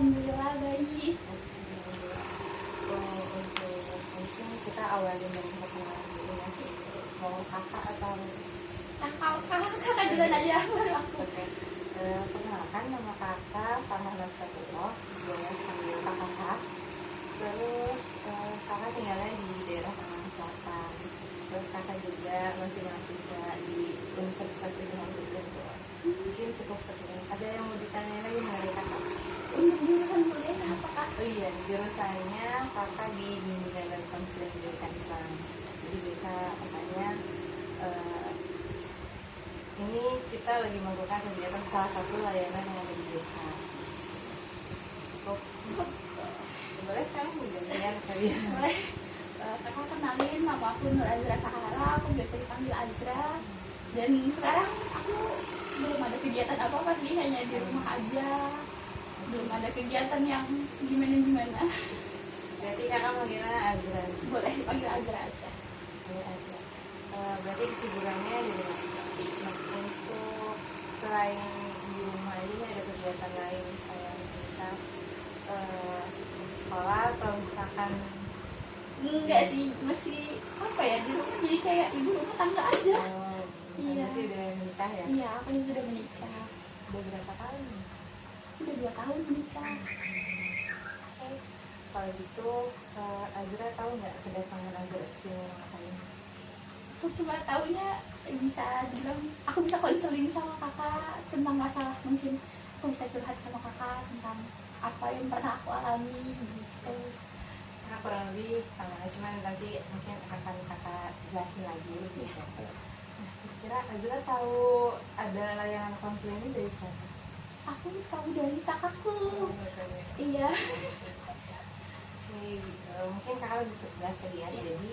Alhamdulillah baik. Untuk mungkin kita awalin dari perkenalan dulu ya. Mau kakak atau Kakak jalan aja baru aku. oke. Perkenalkan, nama kakak Farhana Satullah, boleh panggil kakak. Terus kakak tinggalnya di daerah Tangerang Selatan. Terus kakak juga masih mahasiswa di Universitas Ilmu Hidup. Mungkin cukup sekian. Ada yang mau ditanya lagi dari kakak? Untuk jurusan kuliahnya apa kak? Oh iya, jurusannya kakak di Bimbingan dan Konseling Pendidikan Islam. Jadi bisa katanya ini kita lagi melakukan kegiatan salah satu layanan yang ada di BK. Cukup. Boleh kan menjadikan kalian? Boleh. Kakak kenalin, nama aku Nur Azra Sahara, aku biasa dipanggil Azra. Dan sekarang aku belum ada kegiatan apa-apa sih, hanya di rumah aja. Belum ada kegiatan yang gimana-gimana. Berarti kakak manggilnya Azra. Boleh dipanggil Azra aja. Boleh aja. Berarti kesibukannya jadi nah, untuk selain di rumah ini ada kegiatan lain kayak kita sekolah atau misalkan Enggak sih, masih apa ya, di rumah jadi kayak ibu rumah tangga aja. Iya. berarti udah menikah ya? Iya, aku sudah menikah. Udah berapa tahun? Udah 2 tahun menikah. Oke. Kalau gitu Azra tahu nggak kedatangan Azra sini ngapain? Aku cuma taunya bisa bilang, aku bisa konseling sama kakak tentang masalah, mungkin aku bisa curhat sama kakak tentang apa yang pernah aku alami gitu. Nah, kurang lebih sama, cuman nanti mungkin akan kakak jelasin lagi lebih detail. Nah, kira Azra tahu ada layanan konseling ini dari siapa? Aku tahu dari kakakku. Iya. Oke, mungkin kakak lebih tegas tadi ya. Jadi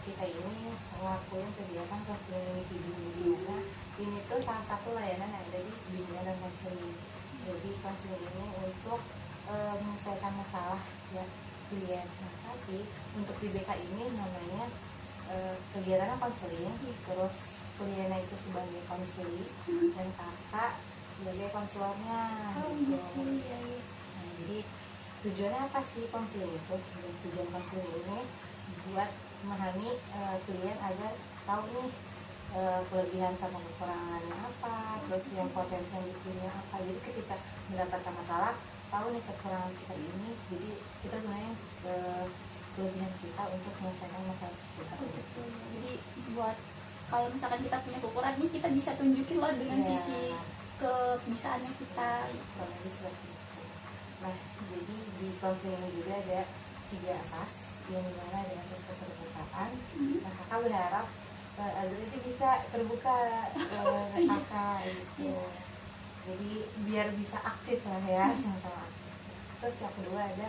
kita ini ngelakuin kegiatan konseling individu di mana ini tuh salah satu layanan yang ada di bimbingan dan konseling. Jadi konseling ini untuk menyelesaikan masalah ya klien. Nah, tapi untuk di BK ini namanya kegiatannya konseling, terus kliennya itu sebagai konseling dan kakak sebagai konselornya. Oh gitu. gitu ya. Nah, jadi tujuannya apa sih konseling itu? Tujuan konseling ini buat memahami klien agar tahu nih kelebihan sama kekurangannya apa, terus yang potensi yang dipilihnya apa. Jadi ketika mendapatkan masalah, tahu nih kekurangan kita ini, jadi kita gunain kelebihan kita untuk menyelesaikan masalah tersebut. Oh gitu. Jadi buat kalau misalkan kita punya kekurangan ini, kita bisa tunjukin loh dengan sisi kebisaannya kita. Kurang lebih seperti itu. Nah, jadi di konseling ini juga ada 3 asas, yang dimana ada asas keterbukaan. Nah, kakak berharap Azra itu bisa terbuka ke kakak gitu. Jadi biar bisa aktif lah ya, sama-sama aktif. Terus yang kedua ada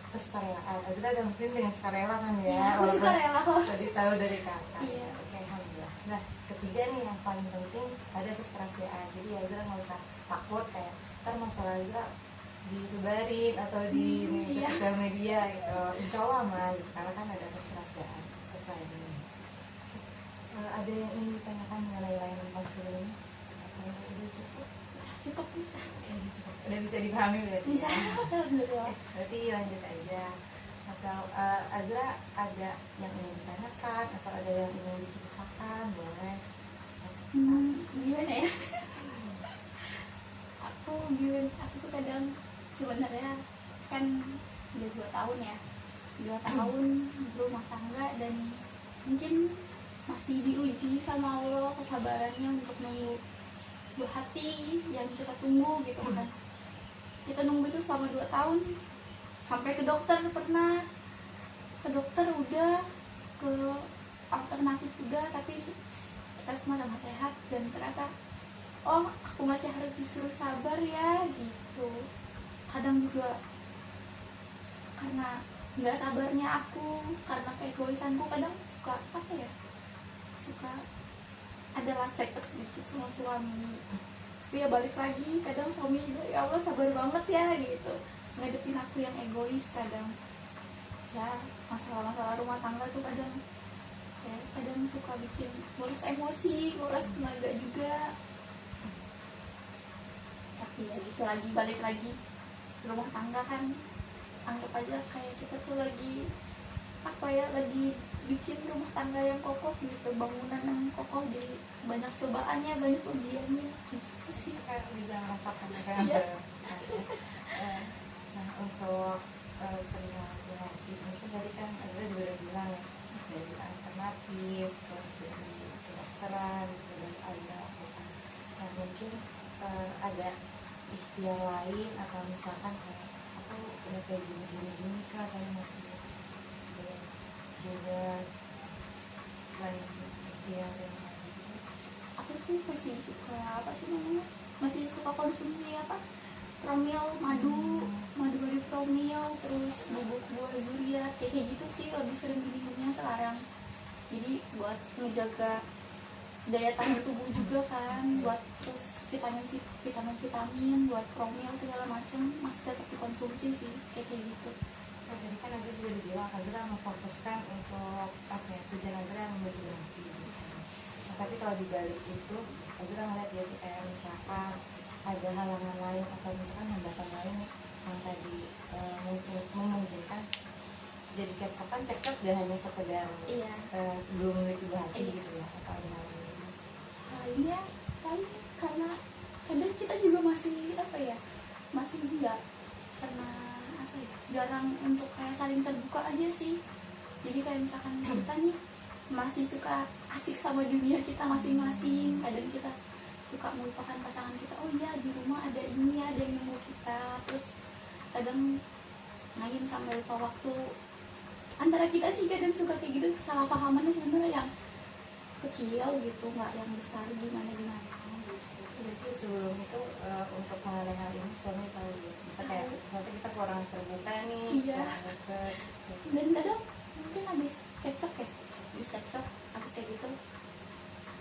kesukarelaan. Azra ada mesin dengan sukarela kan ya? Iya, aku suka rela kok. Tadi tahu dari kakak. Iya. Oke, alhamdulillah. Nah, ketiga nih yang paling penting ada asas kerahasiaan. Jadi Azra nggak usah takut kayak ntar masalah Azra disebarin atau di sosial media gitu. Insya Allah mah gitu. Karena kan ada asas kerahasiaan untuk layanan. Ada yang ingin ditanyakan mengenai layanan konseling ini? Udah cukup? Cukup. Oke, cukup. Udah bisa dipahami berarti? Bisa. Alhamdulillah. Berarti lanjut aja. Atau Azra ada yang ingin ditanyakan atau ada yang ingin diceritakan, boleh. Gimana ya? Aku tuh kadang sebenarnya kan udah 2 tahun ya, 2 tahun berumah tangga, dan mungkin masih diuji sama Allah kesabarannya untuk nunggu buah hati yang kita tunggu gitu kan. Kita nunggu itu selama 2 tahun, sampai ke dokter, pernah ke dokter, udah ke alternatif juga, tapi kita sama-sama sehat, dan ternyata oh aku masih harus disuruh sabar ya gitu. Kadang juga karena nggak sabarnya aku, karena keegoisanku, kadang suka apa ya, suka ada cekcok sedikit sama suami. Tapi ya balik lagi, kadang suami juga, ya Allah sabar banget ya gitu, ngadepin aku yang egois. Kadang ya masalah-masalah rumah tangga tuh kadang ya kadang suka bikin ngurus emosi, ngurus tenaga juga. Tapi ya gitu lagi, balik lagi rumah tangga kan, anggap aja kayak kita tuh lagi apa ya, lagi bikin rumah tangga yang kokoh gitu, bangunan yang kokoh, jadi banyak cobaannya, banyak ujiannya gitu sih. Kan bisa merasakan kan. Iya. Nah untuk perihal haji mungkin tadi kan Azra juga udah bilang ya, dari alternatif terus dari kedokteran dari ada nah mungkin ada ikhtiar lain atau misalkan kayak aku udah kayak gini kak kayak masih juga selain ikhtiar yang lain Aku sih masih suka apa sih namanya, masih suka konsumsi apa, promil, madu dari promil, terus bubuk buah zuriat kayak gitu sih lebih sering diminumnya sekarang. Jadi buat ngejaga daya tahan tubuh juga kan, buat terus vitamin buat promil segala macam masih tetap dikonsumsi sih kayak gitu. nah tadi kan Azra juga dibilang Azra memfokuskan untuk apa ya tujuan Azra yang memberi hati gitu. Nah, tapi kalau dibalik itu Azra ngeliat ya sih kayak misalkan ada halangan lain atau misalkan hambatan lain yang tadi memungkinkan jadi cekcok gak hanya sekedar Iya. belum memiliki hati Iya. gitu ya atau ada hal lain. Lainnya paling karena kadang kita juga masih apa ya, masih nggak pernah apa ya, jarang untuk kayak saling terbuka aja sih. Jadi kayak misalkan kita nih masih suka asik sama dunia kita masing-masing, kadang kita suka melupakan pasangan kita, oh iya di rumah ada ini, ada yang nunggu kita, terus kadang main sampai lupa waktu antara kita sih, kadang suka kayak gitu, kesalahpahamannya sebenarnya yang kecil gitu, nggak yang besar gimana gitu. Berarti sebelum itu untuk mengenai hal ini suami tahu ya bisa kayak nanti kita kurang terbuka nih. Iya. Dan kadang mungkin habis cekcok habis kayak gitu,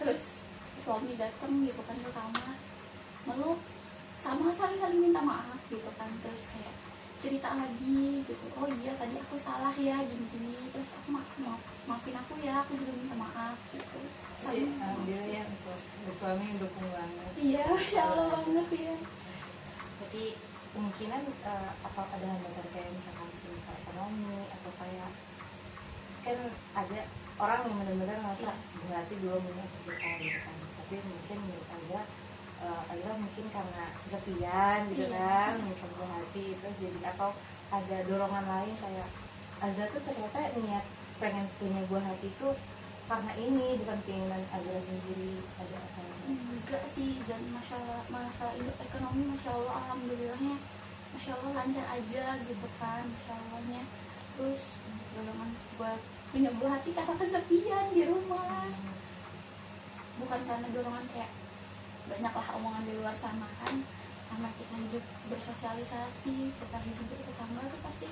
terus suami datang gitu kan ke kamar, meluk sama saling minta maaf gitu kan, terus kayak cerita lagi gitu, oh iya tadi aku salah ya gini-gini, terus aku maafin aku ya, aku juga minta maaf gitu. Jadi alhamdulillah ya untuk suami mendukung banget. Iya, masya Allah banget ya. Jadi kemungkinan atau ada hambatan kayak misalkan semisal ekonomi atau kayak kan ada orang yang benar-benar merasa berarti belum punya kita gitu kan, tapi mungkin menurut adalah mungkin karena kesepian gitu kan, mungkin berhati terus jadi atau ada dorongan lain kayak Azra tuh ternyata niat pengen punya buah hati itu karena ini bukan keinginan Azra sendiri, ada apa? Enggak sih, dan masalah ekonomi masya Allah alhamdulillahnya masya Allah lancar aja gitu kan, masya Allahnya. Terus dorongan buat punya buah hati karena kesepian di rumah, bukan karena dorongan kayak banyaklah omongan di luar sana kan, karena kita hidup bersosialisasi, kita hidup bertetangga tuh pasti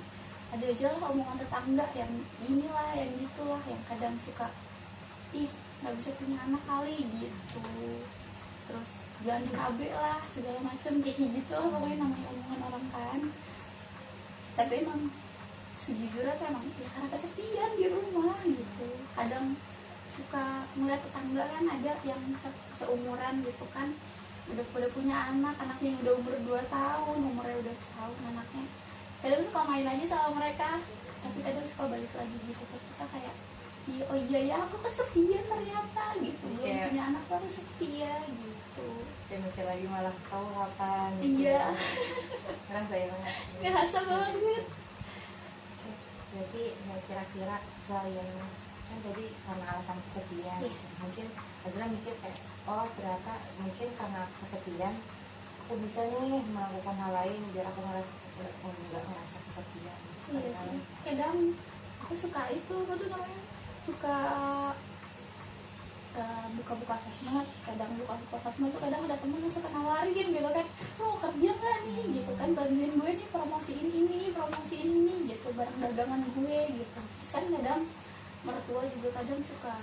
ada aja lah omongan tetangga yang inilah yang gitulah, yang kadang suka ih nggak bisa punya anak kali gitu, terus jangan KB lah segala macem kayak gitu lah pokoknya, namanya omongan orang kan. Tapi emang sejujurnya tuh emang ya karena kesepian di rumah gitu, kadang suka ngeliat tetangga kan ada yang seumuran gitu kan, udah punya anaknya yang udah umur 2 tahun, umurnya udah setahun anaknya, kadang suka main aja sama mereka, tapi kadang suka balik lagi gitu ke kita kayak oh iya ya aku kesepian ternyata gitu, belum punya anak baru sepi ya gitu, kayak mikir lagi malah tahu kapan gitu. Iya ngerasa ya banget, ngerasa banget. Jadi ya kira-kira selain kan tadi karena alasan kesepian mungkin Azra mikir kayak oh ternyata mungkin karena kesepian aku bisa nih melakukan hal lain biar aku nggak ngerasa kesepian. Iya sih, kadang aku suka itu apa tuh namanya, suka buka-buka sosmed, kadang buka-buka sosmed tuh kadang ada temen yang suka nawarin gitu kan, lo kerja nggak nih gitu kan, bantuin gue nih promosiin ini gitu, barang dagangan gue gitu. Terus kan kadang mertua juga kadang suka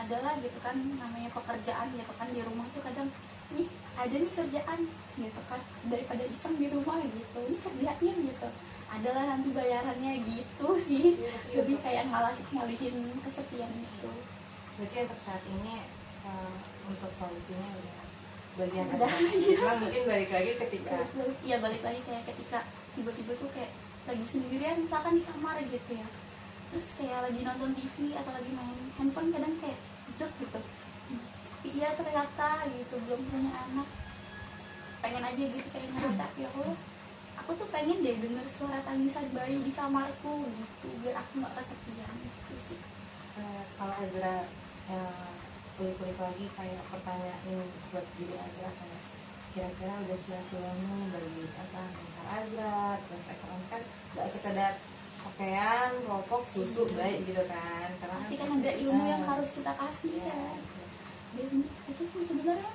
adalah gitu kan, namanya pekerjaan gitu kan di rumah tuh kadang nih ada nih kerjaan gitu kan, daripada iseng di rumah gitu, ini kerjain gitu, adalah nanti bayarannya gitu sih, lebih kayak ngalihin kesepian itu. Berarti untuk saat ini untuk solusinya udah bagian udah, cuma mungkin balik lagi ketika balik lagi kayak ketika tiba-tiba tuh kayak lagi sendirian misalkan di kamar gitu ya, terus kayak lagi nonton TV atau lagi main handphone, kadang kayak gitu iya ternyata gitu belum punya anak, pengen aja gitu kayak ngerasa ya Allah aku tuh pengen deh denger suara tangisan bayi di kamarku gitu biar aku nggak kesepian gitu sih. Kalau Azra kulik-kulik lagi kayak pertanyaan buat diri Azra kayak kira-kira udah siap belum nih bagi apa mental Azra, terus ekonomi kan nggak sekedar pakaian, rokok, susu baik gitu kan, karena Pasti kan ada ilmu yang harus kita kasih ya, kan. Dan itu sih sebenarnya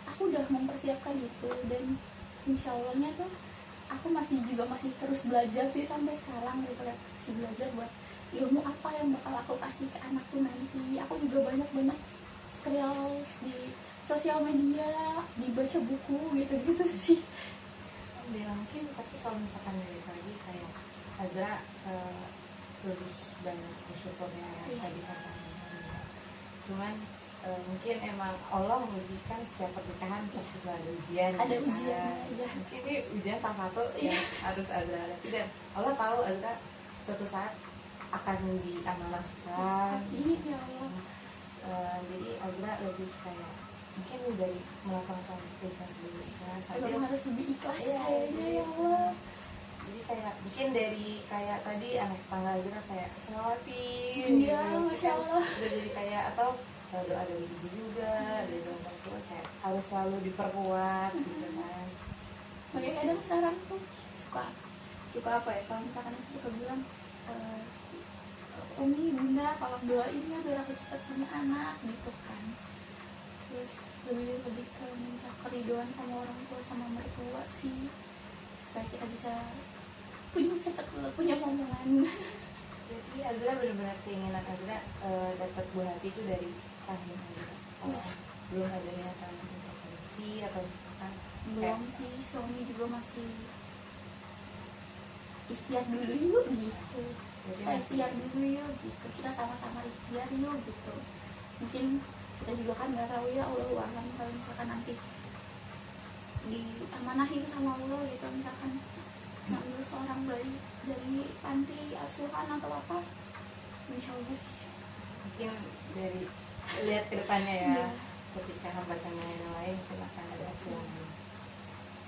aku udah mempersiapkan itu, dan insya Allahnya tuh aku masih terus belajar sih sampai sekarang gitu ya, masih belajar buat ilmu apa yang bakal aku kasih ke anakku nanti. Aku juga banyak scroll di sosial media, dibaca buku gitu sih. bilang mungkin, tapi kalau misalkan dari lagi kayak Azra lebih banyak bersyukurnya Iya. tadi katanya, cuman mungkin emang Allah mengujikan setiap pernikahan pasti selalu ada ujian. Ada ujian, ya. Mungkin ini ujian salah satu yang harus Azra hadapi, dan Allah tahu Azra suatu saat akan diamanahkan. Amin ya Allah. Jadi Azra lebih kayak mungkin dari melakukan ikhlas dulu, Emang harus lebih ikhlas Iya, kayaknya ya Allah. jadi kayak mungkin dari kayak tadi anak tangga Azra kayak selawatin Iya, gitu, Masya kan Allah. udah jadi kayak, atau doa dari ibu juga, dari orang tua kayak harus selalu diperkuat gitu kan. Makanya kadang sekarang tuh suka apa ya, kalau misalkan aku suka bilang Umi, Bunda, tolong doain ya biar aku cepat punya anak gitu kan. Terus lebih ke minta keriduan sama orang tua sama mertua sih, supaya kita bisa cepat punya momongan. Jadi Azra benar-benar keinginan Azra dapat buah hati itu dari rahim Azra. Kalau belum ada niatan untuk adopsi atau misalkan Belum sih, suami juga masih ikhtiar dulu yuk gitu. jadi Kita ikhtiar dulu yuk gitu, kita sama-sama ikhtiar yuk gitu. Mungkin kita juga kan nggak tahu ya, Allah alam, kalau misalkan nanti diamanahin sama Allah gitu, misalkan ngambil seorang bayi dari panti asuhan atau apa, insya Allah sih. mungkin dari lihat ke depannya ya, Iya. ketika hambatan yang lain mungkin akan ada hasil lagi.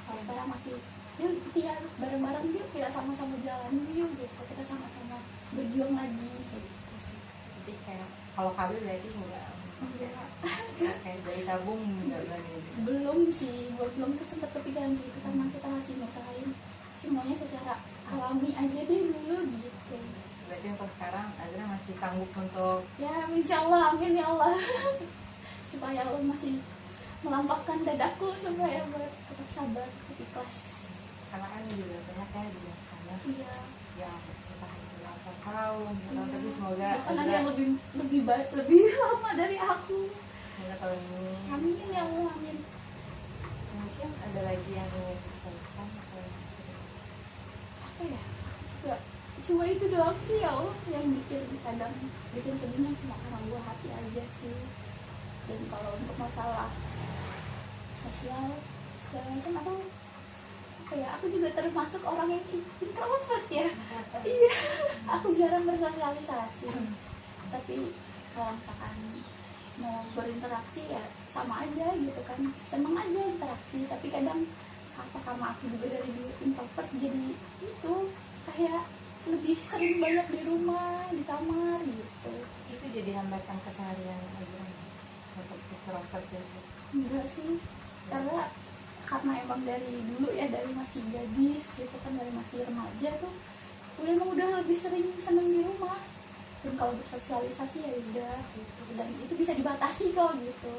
Kalau sekarang masih yuk ikhtiar bareng-bareng yuk, kita sama-sama jalan yuk gitu, kita sama-sama berjuang lagi gitu sih. Jadi kayak kalau kabel berarti enggak kayak dari tabung enggak berani gitu. Belum sih, belum sempat kepikiran gitu, karena kita masih ngusahain semuanya secara alami aja deh dulu gitu. Berarti untuk sekarang Azra masih sanggup untuk Ya insya Allah, amin ya Allah. Supaya Allah masih melampaukan dadaku supaya buat tetap sabar, tetap ikhlas. karena kan juga banyak ya di luar sana Iya. yang entah itu berapa tahun gitu, tapi semoga Bahkan ada Azra yang lebih lama dari aku. semoga tahun ini Amin ya Allah, amin. mungkin ada lagi yang ingin disampaikan atau Apa ya? Juga cuma itu doang sih ya Allah yang kadang bikin sedihnya, cuma karena buah hati aja sih. Dan kalau untuk masalah sosial segala macam, aku juga termasuk orang yang introvert ya. Iya, aku jarang bersosialisasi. Tapi kalau misalkan mau berinteraksi ya sama aja gitu kan, seneng aja interaksi. Tapi kadang karena aku juga dari dulu introvert, jadi itu kayak lebih sering banyak di rumah, di kamar gitu. itu jadi hambatan keseharian Azra untuk introvert itu? Enggak sih, karena emang dari dulu ya, dari masih gadis gitu kan, dari masih remaja tuh udah lebih sering seneng di rumah. Dan kalau bersosialisasi ya udah gitu, dan itu bisa dibatasi kok gitu.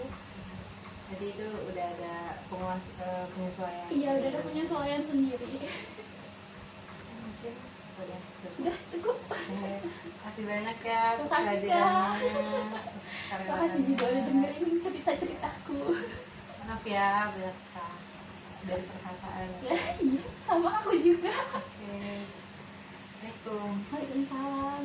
Jadi itu udah ada penyesuaian. Iya, udah ada penyesuaian sendiri. Mungkin udah cukup. Udah cukup. Makasih banyak ya atas Makasih, Kak. kehadirannya. Makasih juga udah dengerin cerita-ceritaku. Maaf ya banyak dari perkataan. Ya iya, sama aku juga. Oke. Assalamualaikum. Waalaikumsalam.